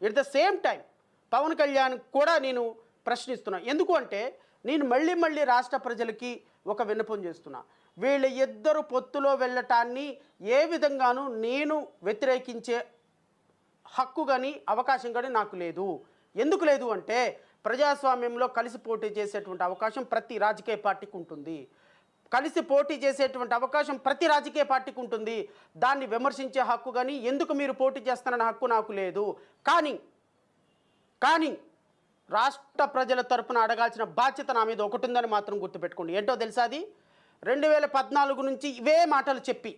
At the same time Pawan Kalyan కూడా నేను ప్రశ్నిస్తున్నా. ఎందుకు అంటే నేను మళ్ళీ రాష్ట్ర ప్రజలకి ఒక విన్నపం చేస్తున్నా. వీళ్ళ ఇద్దరు పొత్తులో వెళ్ళటాన్ని ఏ విధంగానూ నేను వ్యతిరేకించే హక్కు కానీ అవకాశం కానీ నాకు లేదు. ఎందుకు లేదు అంటే ప్రజాస్వామ్యంలో కలిసి పోటీ చేసేటువంటి అవకాశం ప్రతి రాజకీయ పార్టీకి ఉంటుంది. కలిసి పోటీ చేసేటువంటి అవకాశం ప్రతి రాజకీయ పార్టీకి ఉంటుంది. దాన్ని విమర్శించే హక్కు కానీ ఎందుకు మీరు పోటీ చేస్తారన్న హక్కు నాకు లేదు. కానీ రాష్ట్ర ప్రజల తరపున అడగాల్సిన బాధ్యత నా మీద ఒకటి ఉందని మాత్రం గుర్తుపెట్టుకోండి. ఏంటో తెలుసా? అది 2014 నుంచి ఇవే మాటలు చెప్పి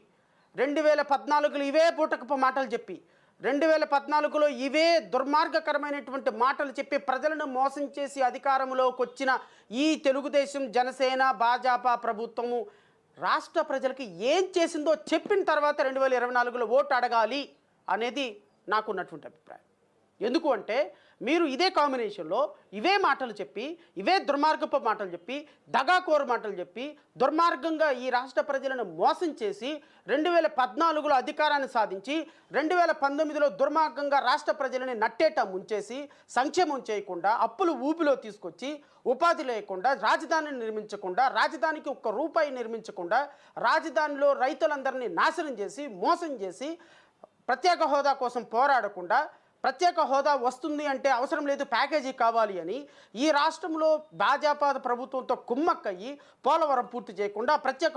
2014లో ఇవే పూటకపు మాటలు చెప్పి 2014లో ఇవే దుర్మార్గకరమైనటువంటి మాటలు చెప్పి ప్రజలను మోసం చేసి అధికారంలోకి వచ్చిన ఈ తెలుగుదేశం, జనసేన, భాజపా ప్రభుత్వము రాష్ట్ర ప్రజలకి ఏం చేసిందో చెప్పిన తర్వాత 2024లో ఓటు అడగాలి అనేది నాకున్నటువంటి అభిప్రాయం. ఎందుకు అంటే మీరు ఇదే కాంబినేషన్లో ఇవే మాటలు చెప్పి ఇవే దుర్మార్గపు మాటలు చెప్పి దగాకోరు మాటలు చెప్పి దుర్మార్గంగా ఈ రాష్ట్ర ప్రజలను మోసం చేసి 2014లో అధికారాన్ని సాధించి 2019లో దుర్మార్గంగా రాష్ట్ర ప్రజలని నట్టేట ముంచేసి సంక్షేమం చేయకుండా అప్పులు ఊపిలో తీసుకొచ్చి ఉపాధి లేకుండా రాజధానిని నిర్మించకుండా రాజధానికి ఒక్క రూపాయి నిర్మించకుండా రాజధానిలో రైతులందరినీ నాశనం చేసి మోసం చేసి ప్రత్యేక హోదా కోసం పోరాడకుండా ప్రత్యేక హోదా వస్తుంది అంటే అవసరం లేదు ప్యాకేజీ కావాలి అని ఈ రాష్ట్రంలో భాజపా ప్రభుత్వంతో కుమ్మక్కయ్యి పోలవరం పూర్తి చేయకుండా ప్రత్యేక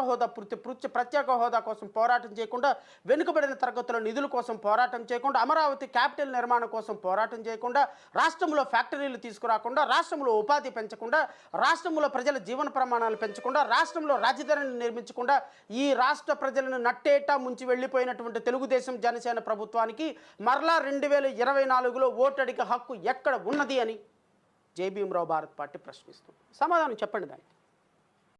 హోదా కోసం పోరాటం చేయకుండా వెనుకబడిన తరగతుల నిధుల కోసం పోరాటం చేయకుండా అమరావతి క్యాపిటల్ నిర్మాణం కోసం పోరాటం చేయకుండా రాష్ట్రంలో ఫ్యాక్టరీలు తీసుకురాకుండా రాష్ట్రంలో ఉపాధి పెంచకుండా రాష్ట్రంలో ప్రజల జీవన ప్రమాణాలు పెంచకుండా రాష్ట్రంలో రాజధానిని నిర్మించకుండా ఈ రాష్ట్ర ప్రజలను నట్టేటా ముంచి వెళ్ళిపోయినటువంటి తెలుగుదేశం, జనసేన ప్రభుత్వానికి మరలా 2024లో ఓటు అడిగే హక్కు ఎక్కడ ఉన్నది అని జై భీమరావు భారత్ పార్టీ ప్రశ్నిస్తుంది. సమాధానం చెప్పండి దానికి.